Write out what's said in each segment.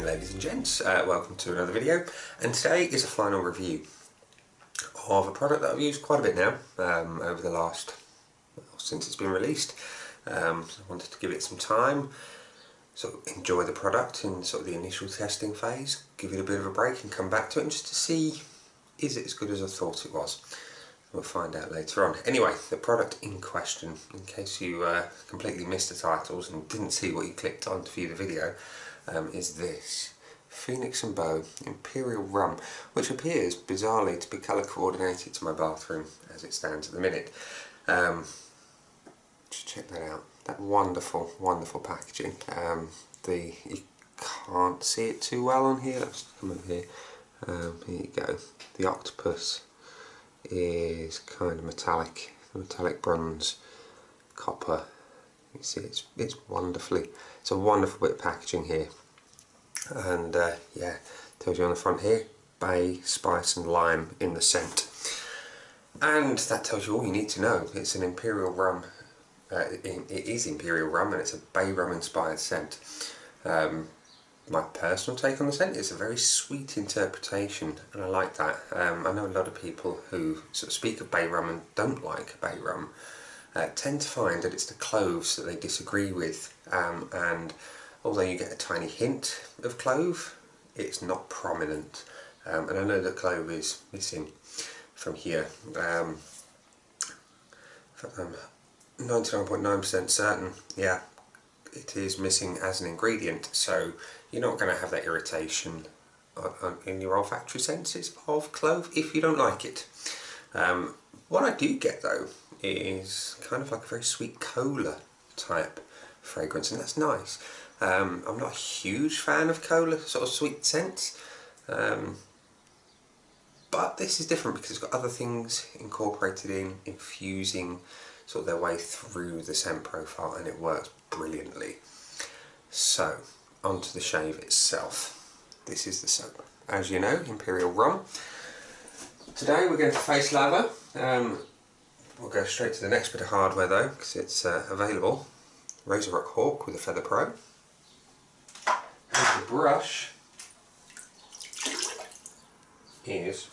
afternoon, ladies and gents, welcome to another video, and today is a final review of a product that I've used quite a bit now over the last, since it's been released. So I wanted to give it some time, sort of enjoy the product in sort of the initial testing phase, give it a bit of a break and come back to it and just to see, is it as good as I thought it was? We'll find out later on. Anyway, the product in question, in case you completely missed the titles and didn't see what you clicked on to view the video, is this Phoenix & Beau Imperial Rum, which appears bizarrely to be colour coordinated to my bathroom as it stands at the minute. Just check that out. That wonderful, wonderful packaging. You can't see it too well on here. Let's come over here. Here you go. The octopus is kind of metallic bronze, copper. You see, it's wonderfully. It's a wonderful bit of packaging here, and yeah, tells you on the front here, bay, spice, and lime in the scent, and that tells you all you need to know. It's an Imperial rum. It is Imperial rum, and it's a bay rum inspired scent. My personal take on the scent is a very sweet interpretation, and I like that. I know a lot of people who sort of speak of bay rum and don't like bay rum tend to find that it's the cloves that they disagree with, and although you get a tiny hint of clove, it's not prominent, and I know that clove is missing from here. I'm 99.9% certain, yeah, it is missing as an ingredient, so you're not going to have that irritation in your olfactory senses of clove if you don't like it. What I do get though is kind of like a very sweet cola type fragrance, and that's nice. I'm not a huge fan of cola sort of sweet scents, but this is different because it's got other things incorporated in, infusing sort of their way through the scent profile, and it works brilliantly. So, onto the shave itself. This is the soap. As you know, Imperial Rum. Today we're going to face lather. We'll go straight to the next bit of hardware though, because it's available. Razor Rock Hawk with a Feather Pro. And the brush is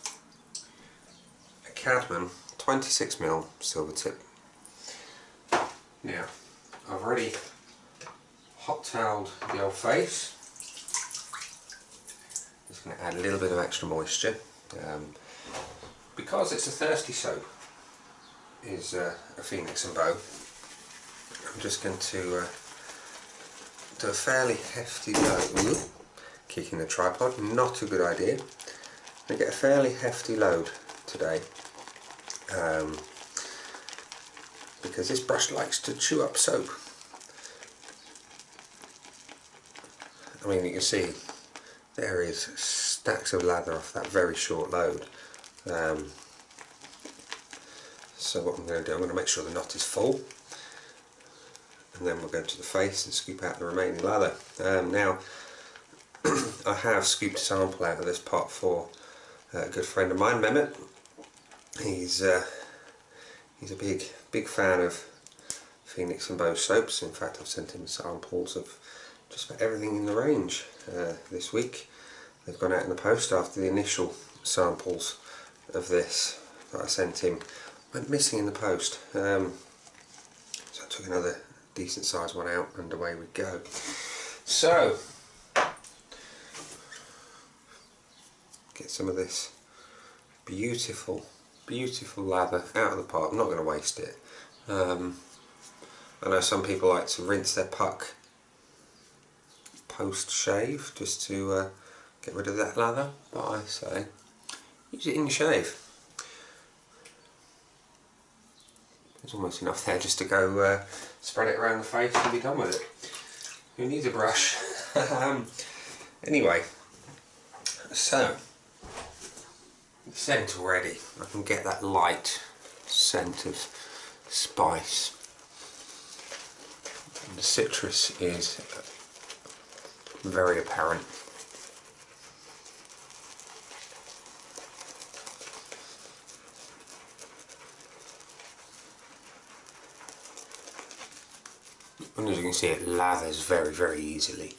a Cadman 26mm silver tip. Now, I've already hot toweled the old face. Just going to add a little bit of extra moisture. Because it's a thirsty soap, is a Phoenix & Beau. I'm just going to do a fairly hefty load. Kicking the tripod, not a good idea. I'm going to get a fairly hefty load today. Because this brush likes to chew up soap. I mean, you can see there is stacks of lather off that very short load. So what I'm going to do, I'm going to make sure the knot is full, and then we'll go to the face and scoop out the remaining lather. Now, I have scooped a sample out of this pot for a good friend of mine, Mehmet. He's a big fan of Phoenix & Beau soaps. In fact, I've sent him samples of just about everything in the range this week. They've gone out in the post after the initial samples of this that I sent him went missing in the post. So I took another decent sized one out and away we go. So, get some of this beautiful lather out of the pot. I'm not going to waste it. I know some people like to rinse their puck post shave just to get rid of that lather, but I say use it in your shave. There's almost enough there just to go spread it around the face and be done with it. Who needs a brush? Anyway, so the scent already, I can get that light scent of spice. And the citrus is very apparent. And as you can see, it lathers very, very easily.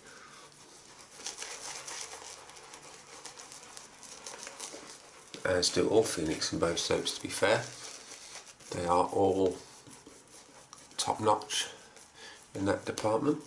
as do all Phoenix and Beau soaps, to be fair. They are all top notch in that department.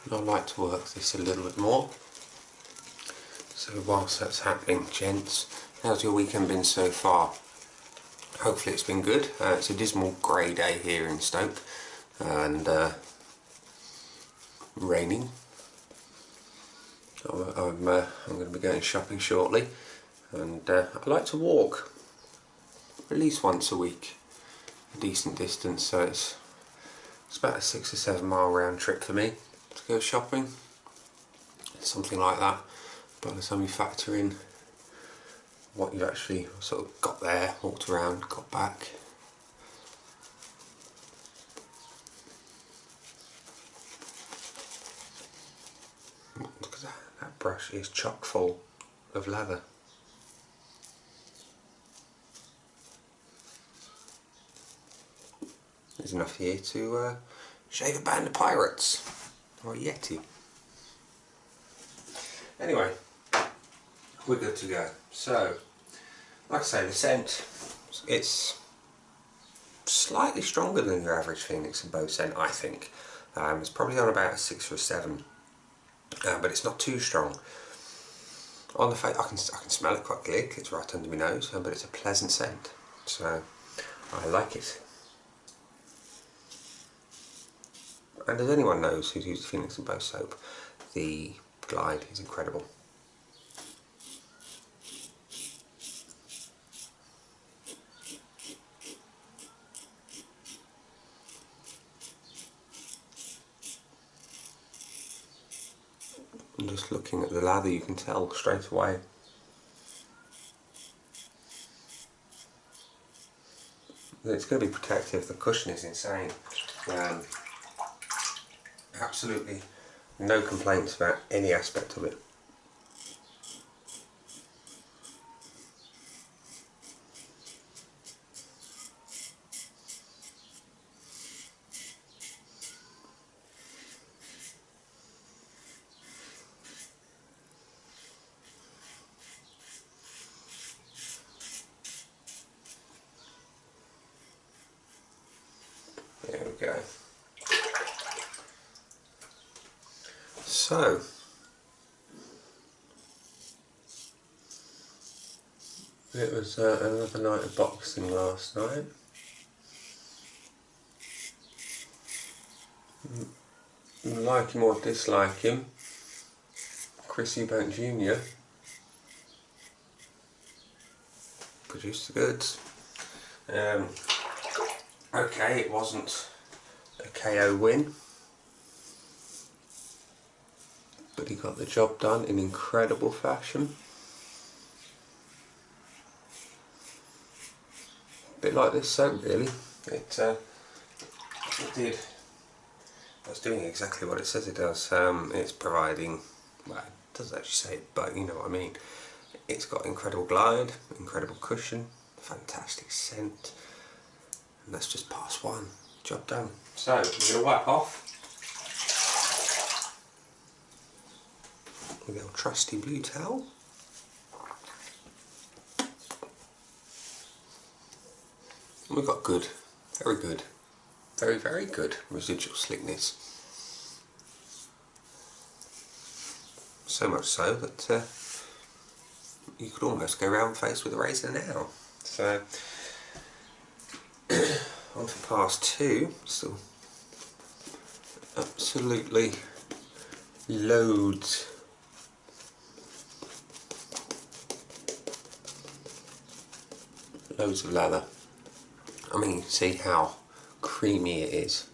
And I like to work this a little bit more. So whilst that's happening, gents, how's your weekend been so far? Hopefully it's been good. It's a dismal grey day here in Stoke and raining. I'm going to be going shopping shortly, and I like to walk at least once a week, a decent distance, so it's about a 6 or 7 mile round trip for me to go shopping, something like that. By the time you factor in what you've actually sort of got there, walked around, got back. Look at that, that brush is chock full of lather. There's enough here to shave a band of pirates, or a yeti. Anyway, we're good to go. So, like I say, the scent, it's slightly stronger than your average Phoenix and Beau scent, I think. It's probably on about a 6 or a 7, but it's not too strong. On the face, I can smell it quite clearly. It's right under my nose, but it's a pleasant scent, so I like it. And as anyone knows who's used Phoenix and Beau soap, the glide is incredible. And just looking at the lather, you can tell straight away. It's going to be protective. The cushion is insane. Absolutely no complaints about any aspect of it. There we go. So, it was another night of boxing last night. Like him or dislike him, Chris Eubank Jr. produced the goods. Okay, it wasn't a KO win, but he got the job done in incredible fashion. A bit like this soap, really. It did. It's doing exactly what it says it does. It's providing, well, it doesn't actually say it, but you know what I mean. It's got incredible glide, incredible cushion, fantastic scent, and that's just pass one. Job done. So, we're going to wipe off with our trusty blue towel. And we've got good, very good residual slickness. So much so that you could almost go round face with a razor now. So, on to pass 2. Still absolutely loads of lather. I mean, you can see how creamy it is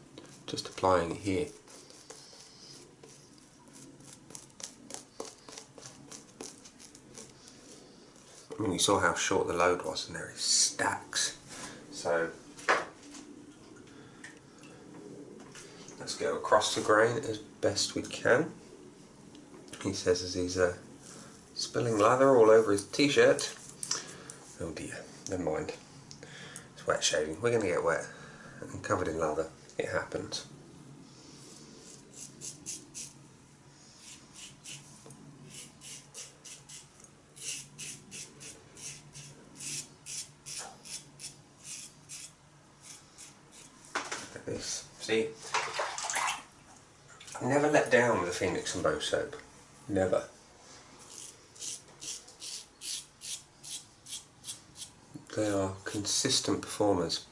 just applying it here. I mean, you saw how short the load was, and there is stacks. So let's go across the grain as best we can. He says as he's spilling lather all over his t-shirt. Oh dear, never mind. It's wet shaving. We're going to get wet and covered in lather. It happens. Look at this. See? I've never let down with the Phoenix and Beau soap. Never. They are consistent performers.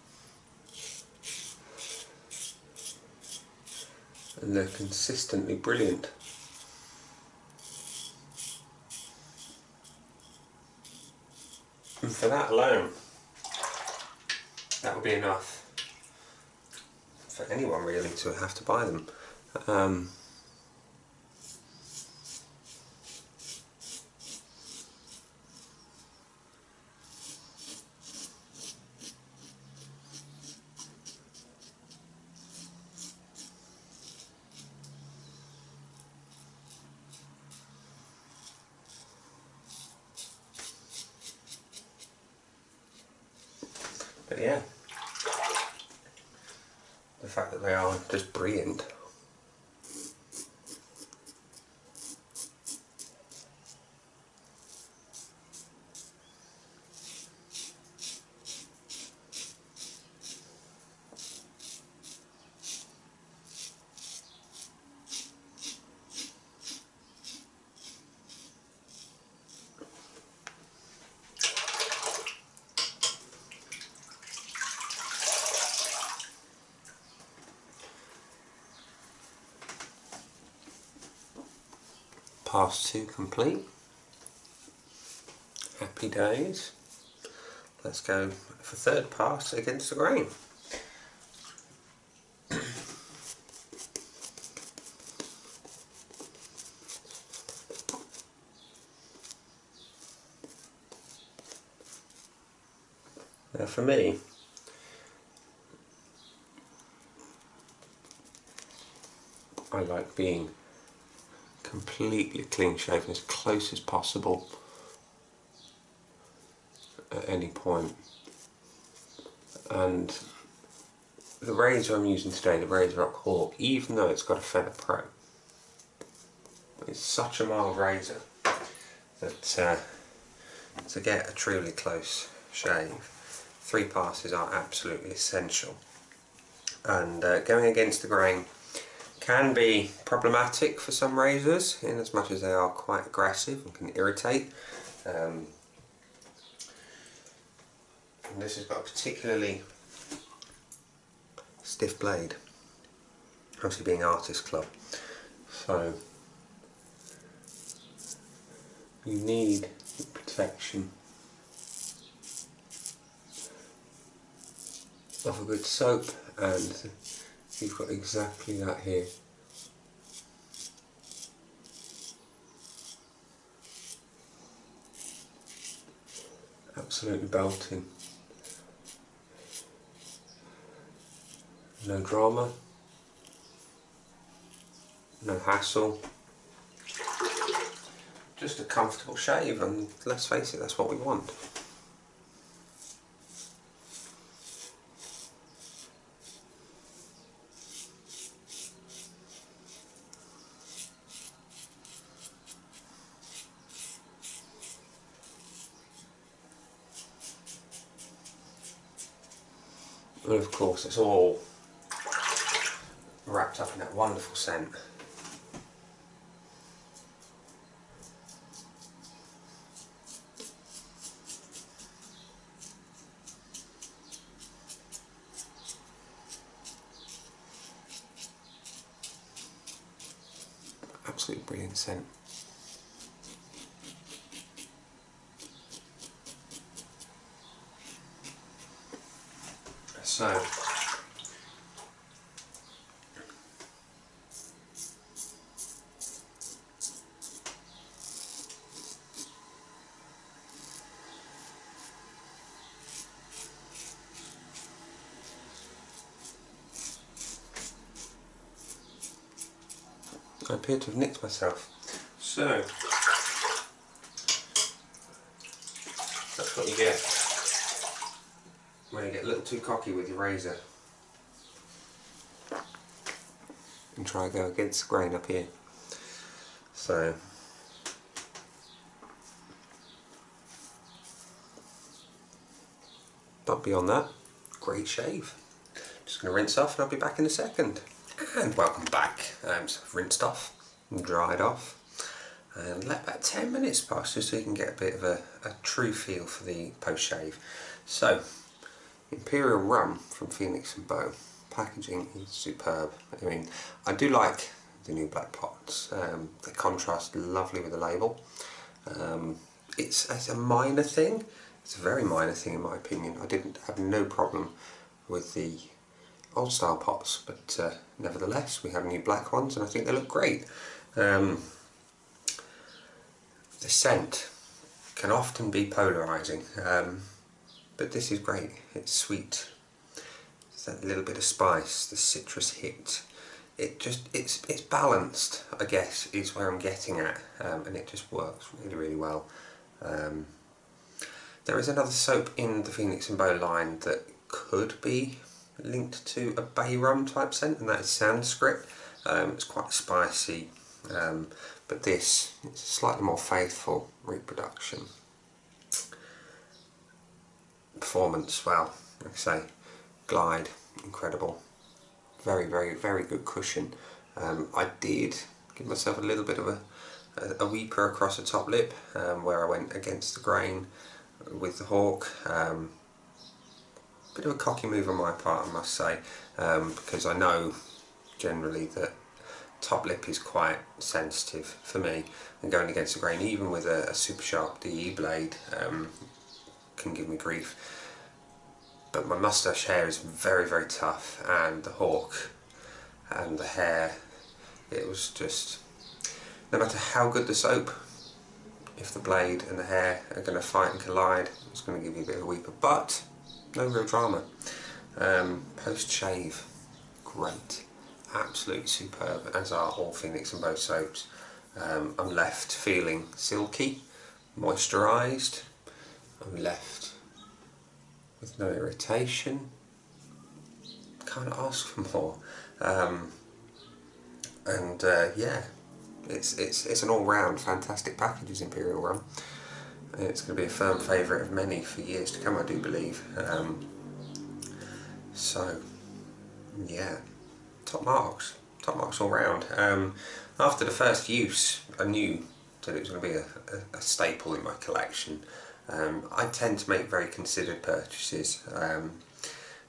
And they're consistently brilliant. And for that alone, that would be enough for anyone really to have to buy them. But yeah, the fact that they are just brilliant. Pass 2 complete. Happy days. Let's go for third pass against the grain. Now for me, I like being completely clean shaven as close as possible at any point. And the razor I'm using today, the Razor Rock Hawk, even though it's got a Feather Pro, it's such a mild razor that to get a truly close shave, 3 passes are absolutely essential. And going against the grain can be problematic for some razors, in as much as they are quite aggressive and can irritate. And this has got a particularly stiff blade, obviously being Artist Club, so you need protection of a good soap, and you've got exactly that here. Absolutely belting. No drama, no hassle, just a comfortable shave, and let's face it, that's what we want. And of course it's all wrapped up in that wonderful scent. Absolutely brilliant scent. So I appear to have nicked myself. So what you get when you get a little too cocky with your razor and try to go against the grain up here. So but beyond that, great shave. Just going to rinse off and I'll be back in a second. And welcome back. So I've rinsed off and dried off and let about 10 minutes pass just so you can get a bit of a true feel for the post shave. So Imperial Rum from Phoenix and Beau. Packaging is superb. I mean, I do like the new black pots. They contrast lovely with the label. It's a minor thing. It's a very minor thing in my opinion. I didn't have no problem with the old style pots, but nevertheless we have new black ones and I think they look great. The scent can often be polarising, but this is great. It's sweet. It's that little bit of spice, the citrus hit. It's balanced, I guess, is where I'm getting at, and it just works really, really well. There is another soap in the Phoenix and Beau line that could be linked to a bay rum type scent, and that is Sanskrit. It's quite spicy, but this is a slightly more faithful reproduction. Performance, well, like I say, glide, incredible. Very, very, very good cushion. I did give myself a little bit of a weeper across the top lip, where I went against the grain with the hawk. Bit of a cocky move on my part, I must say, because I know generally that top lip is quite sensitive for me, and going against the grain, even with a super sharp DE blade, can give me grief. But my moustache hair is very, very tough, and the hawk and the hair, it was just, no matter how good the soap, if the blade and the hair are going to fight and collide, it's going to give you a bit of a weeper, but no real drama. Post shave, great, absolutely superb, as are all Phoenix and Beau soaps. I'm left feeling silky, moisturised, I'm left with no irritation, can't ask for more. Yeah, it's an all-round fantastic package, is Imperial Rum. It's going to be a firm favourite of many for years to come, I do believe. So yeah, top marks all round. After the first use, I knew that it was going to be a staple in my collection. I tend to make very considered purchases,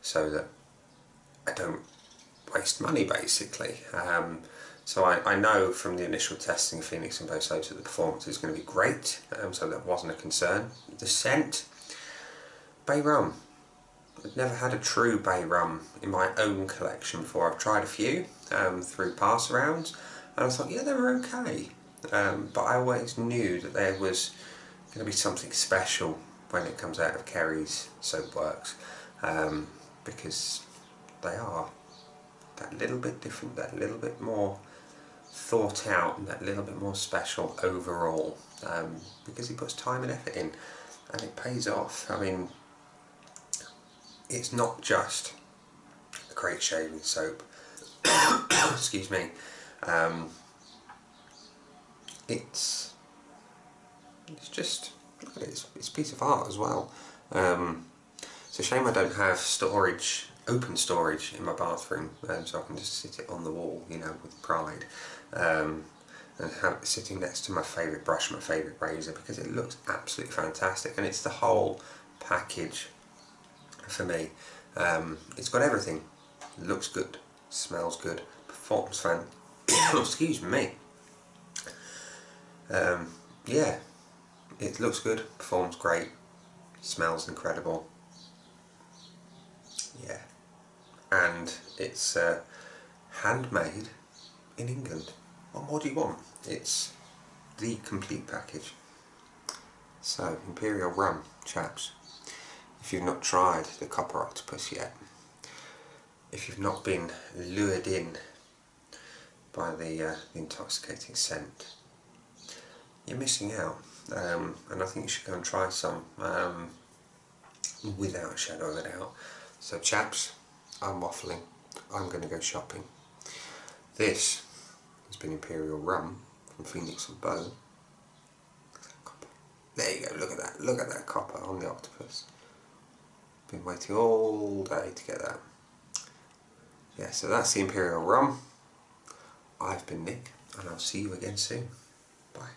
so that I don't waste money, basically. So I know from the initial testing of Phoenix and Beau soaps that the performance is going to be great, so that wasn't a concern. The scent, bay rum. I've never had a true bay rum in my own collection before. I've tried a few through pass arounds, and I thought, yeah, they were okay. But I always knew that there was going to be something special when it comes out of Kerry's Soapworks, because they are that little bit different, that little bit more thought out, and that little bit more special overall, because he puts time and effort in, and it pays off. I mean, it's not just a great shaving soap, excuse me, it's just, look at it, it's a piece of art as well. It's a shame I don't have storage, open storage in my bathroom, so I can just sit it on the wall, you know, with pride, and have it sitting next to my favourite brush, my favourite razor, because it looks absolutely fantastic, and it's the whole package for me. It's got everything. It looks good, smells good, performs fan. Excuse me. Yeah, it looks good, performs great, smells incredible. Yeah, and it's handmade in England. What more do you want? It's the complete package. So, Imperial Rum, chaps. If you've not tried the copper octopus yet, if you've not been lured in by the intoxicating scent, you're missing out, and I think you should go and try some. without a shadow of a doubt. So chaps, I'm waffling, I'm going to go shopping. This has been Imperial Rum from Phoenix and Beau. There you go, look at that copper on the octopus. Been waiting all day to get that. Yeah, so that's the Imperial Rum. I've been Nick, and I'll see you again soon. Bye.